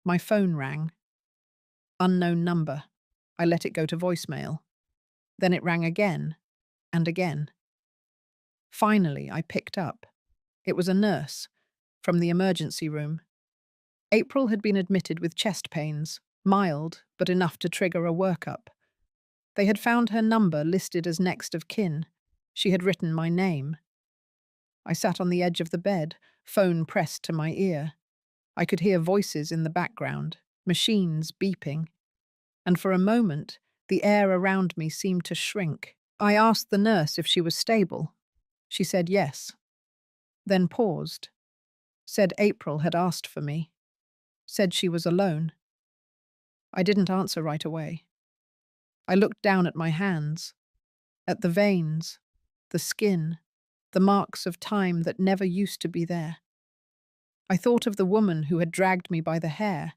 my phone rang. Unknown number. I let it go to voicemail. Then it rang again and again. Finally, I picked up. It was a nurse from the emergency room. April had been admitted with chest pains, mild, but enough to trigger a workup. They had found her number listed as next of kin. She had written my name. I sat on the edge of the bed, phone pressed to my ear. I could hear voices in the background, machines beeping. And for a moment, the air around me seemed to shrink. I asked the nurse if she was stable. She said yes, then paused. Said April had asked for me. Said she was alone. I didn't answer right away. I looked down at my hands, at the veins, the skin, the marks of time that never used to be there. I thought of the woman who had dragged me by the hair,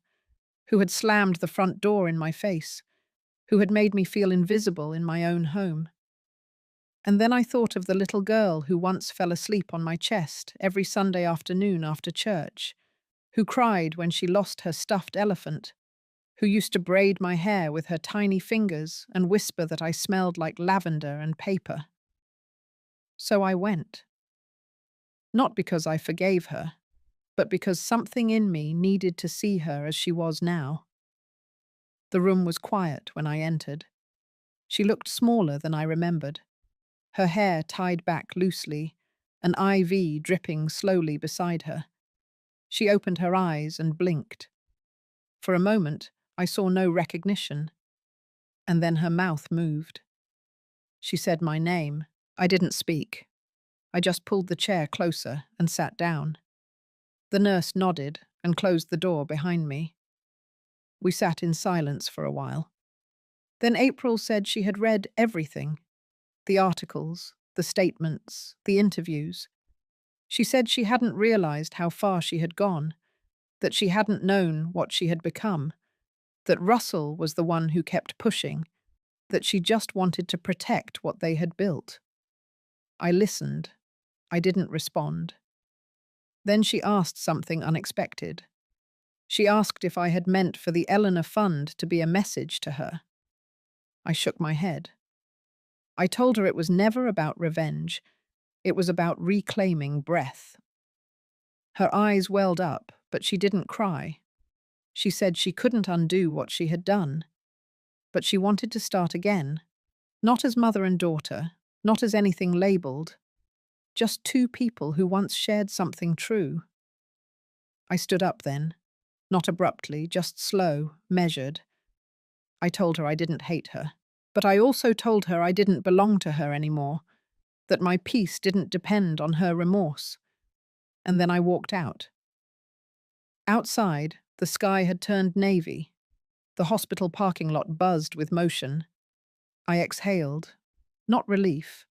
who had slammed the front door in my face, who had made me feel invisible in my own home. And then I thought of the little girl who once fell asleep on my chest every Sunday afternoon after church, who cried when she lost her stuffed elephant, who used to braid my hair with her tiny fingers and whisper that I smelled like lavender and paper. So I went. Not because I forgave her, but because something in me needed to see her as she was now. The room was quiet when I entered. She looked smaller than I remembered. Her hair tied back loosely, an IV dripping slowly beside her. She opened her eyes and blinked. For a moment, I saw no recognition. And then her mouth moved. She said my name. I didn't speak. I just pulled the chair closer and sat down. The nurse nodded and closed the door behind me. We sat in silence for a while. Then April said she had read everything. The articles, the statements, the interviews. She said she hadn't realized how far she had gone, that she hadn't known what she had become, that Russell was the one who kept pushing, that she just wanted to protect what they had built. I listened. I didn't respond. Then she asked something unexpected. She asked if I had meant for the Eleanor Fund to be a message to her. I shook my head. I told her it was never about revenge. It was about reclaiming breath. Her eyes welled up, but she didn't cry. She said she couldn't undo what she had done. But she wanted to start again. Not as mother and daughter, not as anything labeled. Just two people who once shared something true. I stood up then. Not abruptly, just slow, measured. I told her I didn't hate her. But I also told her I didn't belong to her anymore, that my peace didn't depend on her remorse. And then I walked out. Outside, the sky had turned navy. The hospital parking lot buzzed with motion. I exhaled. Not relief.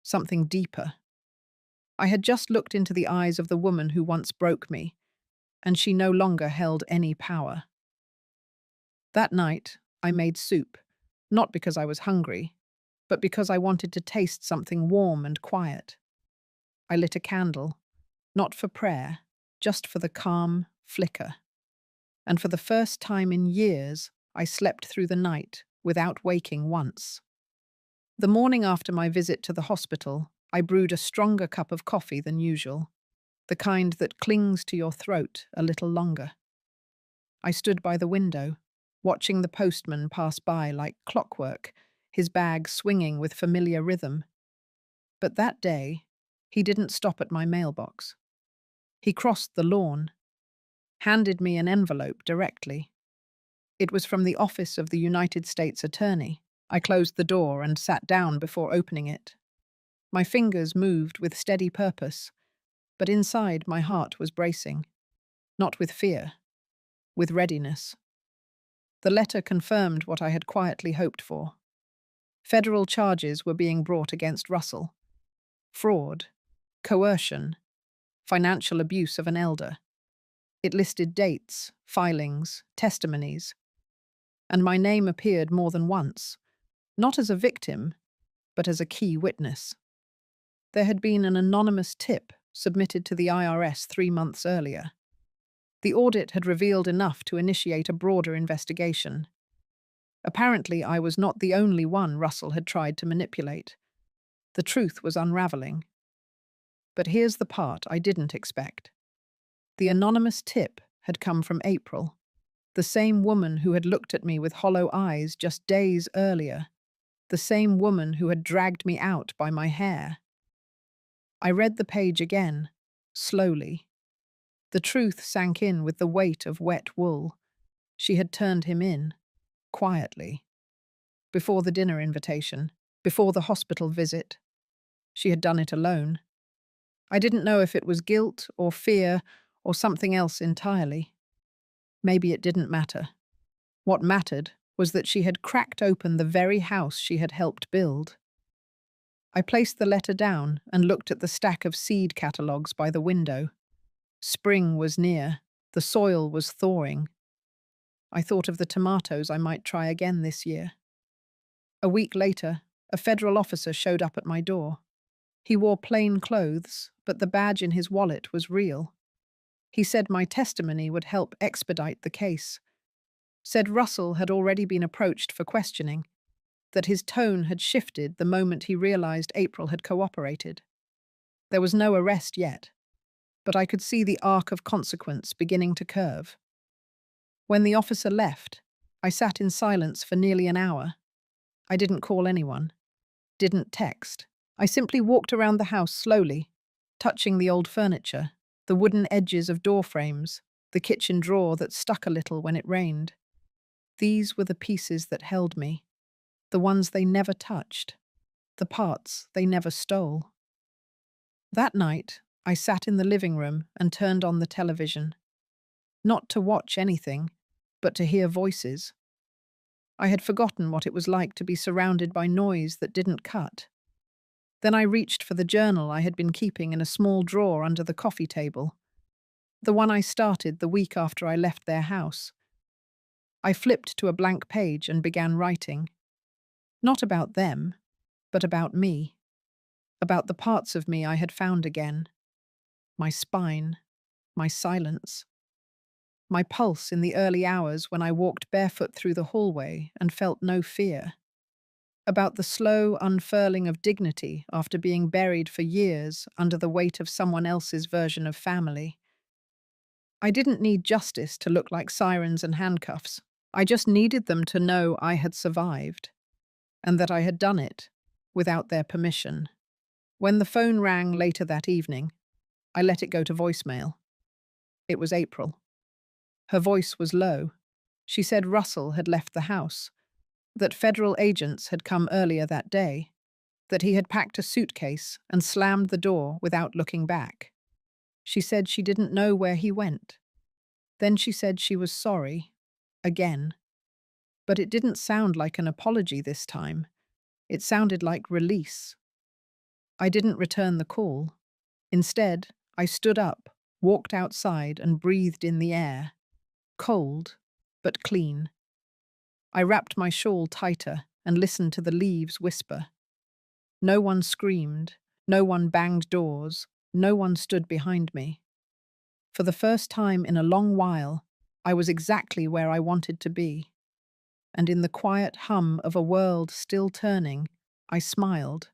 Something deeper. I had just looked into the eyes of the woman who once broke me, and she no longer held any power. That night, I made soup. Not because I was hungry, but because I wanted to taste something warm and quiet. I lit a candle, not for prayer, just for the calm flicker. And for the first time in years, I slept through the night without waking once. The morning after my visit to the hospital, I brewed a stronger cup of coffee than usual, the kind that clings to your throat a little longer. I stood by the window, watching the postman pass by like clockwork, his bag swinging with familiar rhythm. But that day, he didn't stop at my mailbox. He crossed the lawn, handed me an envelope directly. It was from the office of the United States Attorney. I closed the door and sat down before opening it. My fingers moved with steady purpose, but inside my heart was bracing. Not with fear, with readiness. The letter confirmed what I had quietly hoped for. Federal charges were being brought against Russell. Fraud, coercion, financial abuse of an elder. It listed dates, filings, testimonies. And my name appeared more than once, not as a victim, but as a key witness. There had been an anonymous tip submitted to the IRS 3 months earlier. The audit had revealed enough to initiate a broader investigation. Apparently, I was not the only one Russell had tried to manipulate. The truth was unraveling. But here's the part I didn't expect. The anonymous tip had come from April, the same woman who had looked at me with hollow eyes just days earlier, the same woman who had dragged me out by my hair. I read the page again, slowly. The truth sank in with the weight of wet wool. She had turned him in, quietly. Before the dinner invitation, before the hospital visit. She had done it alone. I didn't know if it was guilt or fear or something else entirely. Maybe it didn't matter. What mattered was that she had cracked open the very house she had helped build. I placed the letter down and looked at the stack of seed catalogues by the window. Spring was near. The soil was thawing. I thought of the tomatoes I might try again this year. A week later, a federal officer showed up at my door. He wore plain clothes, but the badge in his wallet was real. He said my testimony would help expedite the case. Said Russell had already been approached for questioning, that his tone had shifted the moment he realized April had cooperated. There was no arrest yet, but I could see the arc of consequence beginning to curve. When the officer left, I sat in silence for nearly an hour. I didn't call anyone, didn't text. I simply walked around the house slowly, touching the old furniture, the wooden edges of door frames, the kitchen drawer that stuck a little when it rained. These were the pieces that held me, the ones they never touched, the parts they never stole. That night, I sat in the living room and turned on the television. Not to watch anything, but to hear voices. I had forgotten what it was like to be surrounded by noise that didn't cut. Then I reached for the journal I had been keeping in a small drawer under the coffee table, the one I started the week after I left their house. I flipped to a blank page and began writing. Not about them, but about me. About the parts of me I had found again. My spine, my silence, my pulse in the early hours when I walked barefoot through the hallway and felt no fear. About the slow unfurling of dignity after being buried for years under the weight of someone else's version of family. I didn't need justice to look like sirens and handcuffs. I just needed them to know I had survived, and that I had done it without their permission. When the phone rang later that evening, I let it go to voicemail. It was April. Her voice was low. She said Russell had left the house, that federal agents had come earlier that day, that he had packed a suitcase and slammed the door without looking back. She said she didn't know where he went. Then she said she was sorry, again. But it didn't sound like an apology this time. It sounded like release. I didn't return the call. Instead, I stood up, walked outside, and breathed in the air. Cold, but clean. I wrapped my shawl tighter and listened to the leaves whisper. No one screamed, no one banged doors, no one stood behind me. For the first time in a long while, I was exactly where I wanted to be. And in the quiet hum of a world still turning, I smiled,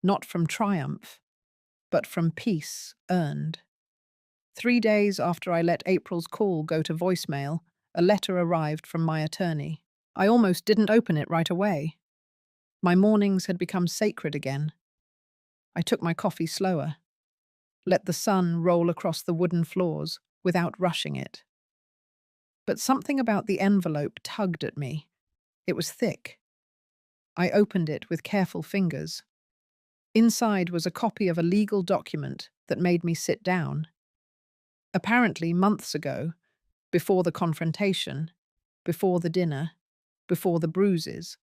not from triumph, but from peace earned. 3 days after I let April's call go to voicemail, a letter arrived from my attorney. I almost didn't open it right away. My mornings had become sacred again. I took my coffee slower, let the sun roll across the wooden floors without rushing it. But something about the envelope tugged at me. It was thick. I opened it with careful fingers. Inside was a copy of a legal document that made me sit down. Apparently, months ago, before the confrontation, before the dinner, before the bruises,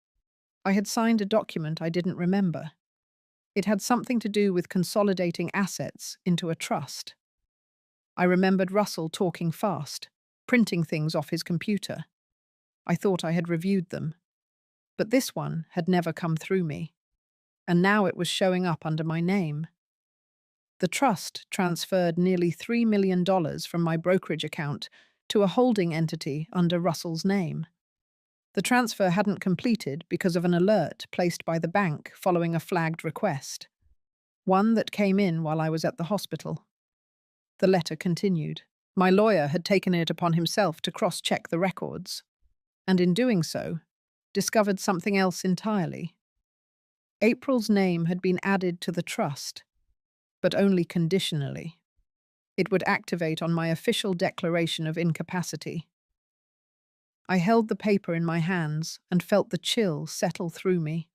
I had signed a document I didn't remember. It had something to do with consolidating assets into a trust. I remembered Russell talking fast, printing things off his computer. I thought I had reviewed them. But this one had never come through me, and now it was showing up under my name. The trust transferred nearly $3 million from my brokerage account to a holding entity under Russell's name. The transfer hadn't completed because of an alert placed by the bank following a flagged request, one that came in while I was at the hospital. The letter continued. My lawyer had taken it upon himself to cross-check the records, and in doing so, discovered something else entirely. April's name had been added to the trust, but only conditionally. It would activate on my official declaration of incapacity. I held the paper in my hands and felt the chill settle through me.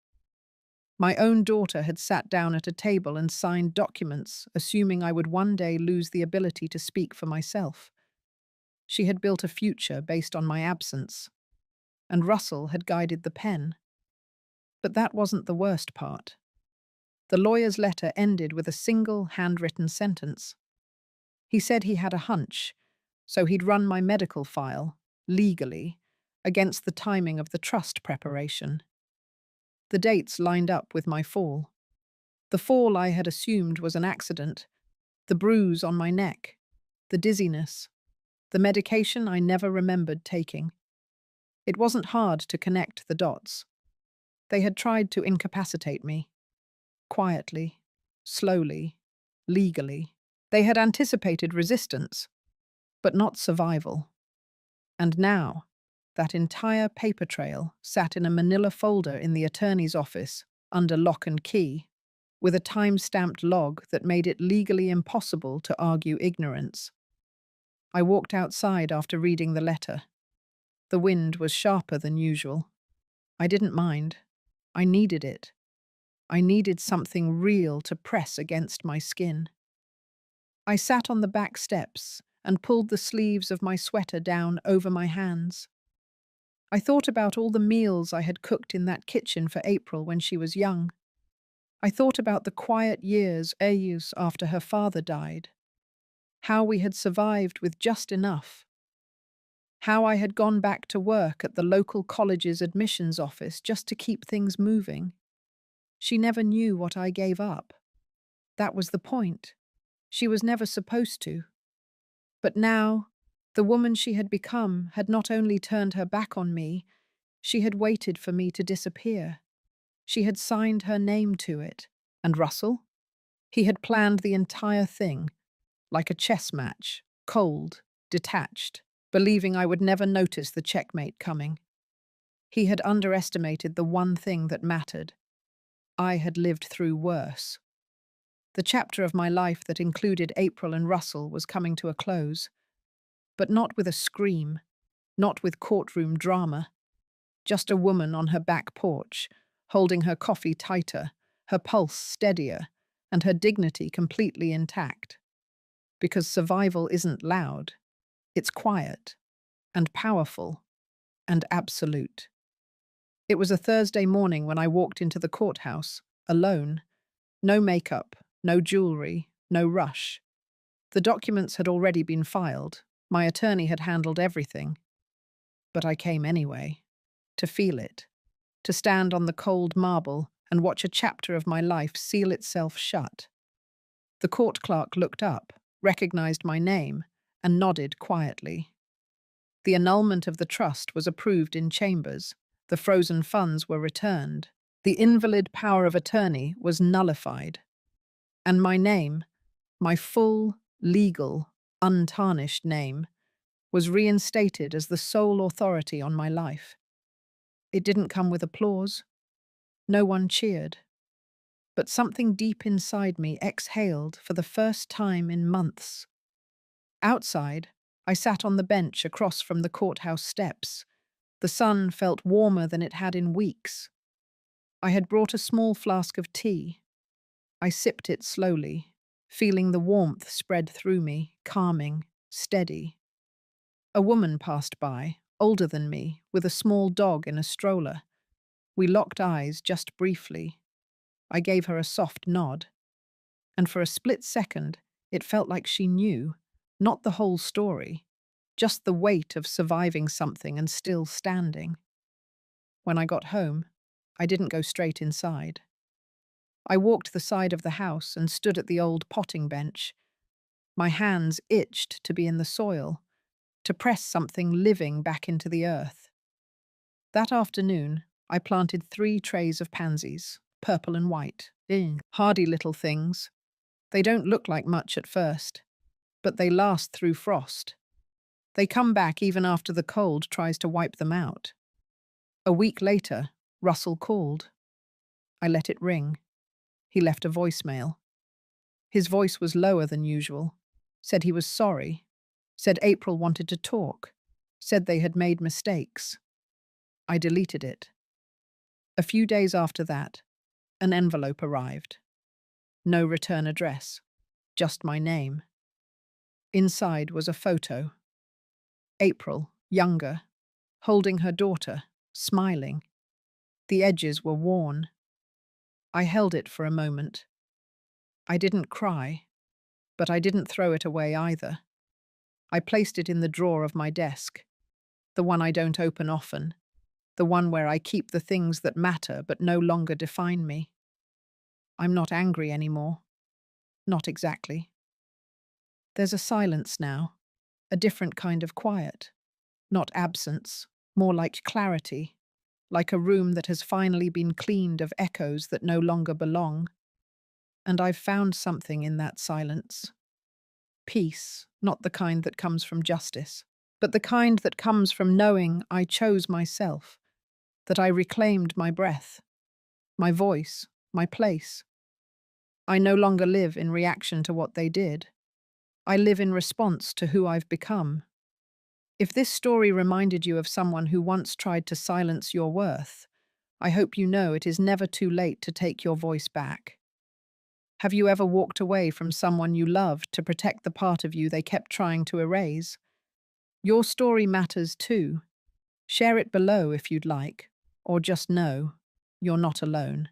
My own daughter had sat down at a table and signed documents, assuming I would one day lose the ability to speak for myself. She had built a future based on my absence, and Russell had guided the pen. But that wasn't the worst part. The lawyer's letter ended with a single handwritten sentence. He said he had a hunch, so he'd run my medical file, legally, against the timing of the trust preparation. The dates lined up with my fall. The fall I had assumed was an accident, the bruise on my neck, the dizziness, the medication I never remembered taking. It wasn't hard to connect the dots. They had tried to incapacitate me. Quietly, slowly, legally. They had anticipated resistance, but not survival. And now, that entire paper trail sat in a manila folder in the attorney's office, under lock and key, with a time-stamped log that made it legally impossible to argue ignorance. I walked outside after reading the letter. The wind was sharper than usual. I didn't mind. I needed it. I needed something real to press against my skin. I sat on the back steps and pulled the sleeves of my sweater down over my hands. I thought about all the meals I had cooked in that kitchen for April when she was young. I thought about the quiet years after her father died. How we had survived with just enough. How I had gone back to work at the local college's admissions office just to keep things moving. She never knew what I gave up. That was the point. She was never supposed to. But now, the woman she had become had not only turned her back on me, she had waited for me to disappear. She had signed her name to it. And Russell? He had planned the entire thing, like a chess match, cold, detached, believing I would never notice the checkmate coming. He had underestimated the one thing that mattered. I had lived through worse. The chapter of my life that included April and Russell was coming to a close. But not with a scream, not with courtroom drama. Just a woman on her back porch, holding her coffee tighter, her pulse steadier, and her dignity completely intact. Because survival isn't loud. It's quiet, and powerful, and absolute. It was a Thursday morning when I walked into the courthouse, alone. No makeup, no jewelry, no rush. The documents had already been filed. My attorney had handled everything. But I came anyway, to feel it, to stand on the cold marble and watch a chapter of my life seal itself shut. The court clerk looked up, recognized my name, and nodded quietly. The annulment of the trust was approved in chambers. The frozen funds were returned. The invalid power of attorney was nullified. And my name, my full, legal, untarnished name, was reinstated as the sole authority on my life. It didn't come with applause. No one cheered. But something deep inside me exhaled for the first time in months. Outside, I sat on the bench across from the courthouse steps. The sun felt warmer than it had in weeks. I had brought a small flask of tea. I sipped it slowly, feeling the warmth spread through me, calming, steady. A woman passed by, older than me, with a small dog in a stroller. We locked eyes just briefly. I gave her a soft nod. And for a split second, it felt like she knew, not the whole story, just the weight of surviving something and still standing. When I got home, I didn't go straight inside. I walked the side of the house and stood at the old potting bench. My hands itched to be in the soil, to press something living back into the earth. That afternoon, I planted 3 trays of pansies, purple and white. Hardy little things. They don't look like much at first, but they last through frost. They come back even after the cold tries to wipe them out. A week later, Russell called. I let it ring. He left a voicemail. His voice was lower than usual. Said he was sorry. Said April wanted to talk. Said they had made mistakes. I deleted it. A few days after that, an envelope arrived. No return address, just my name. Inside was a photo. April, younger, holding her daughter, smiling. The edges were worn. I held it for a moment. I didn't cry, but I didn't throw it away either. I placed it in the drawer of my desk, the one I don't open often, the one where I keep the things that matter but no longer define me. I'm not angry anymore. Not exactly. There's a silence now, a different kind of quiet. Not absence, more like clarity, like a room that has finally been cleaned of echoes that no longer belong. And I've found something in that silence. Peace, not the kind that comes from justice, but the kind that comes from knowing I chose myself, that I reclaimed my breath, my voice, my place. I no longer live in reaction to what they did. I live in response to who I've become. If this story reminded you of someone who once tried to silence your worth, I hope you know it is never too late to take your voice back. Have you ever walked away from someone you loved to protect the part of you they kept trying to erase? Your story matters too. Share it below if you'd like, or just know you're not alone.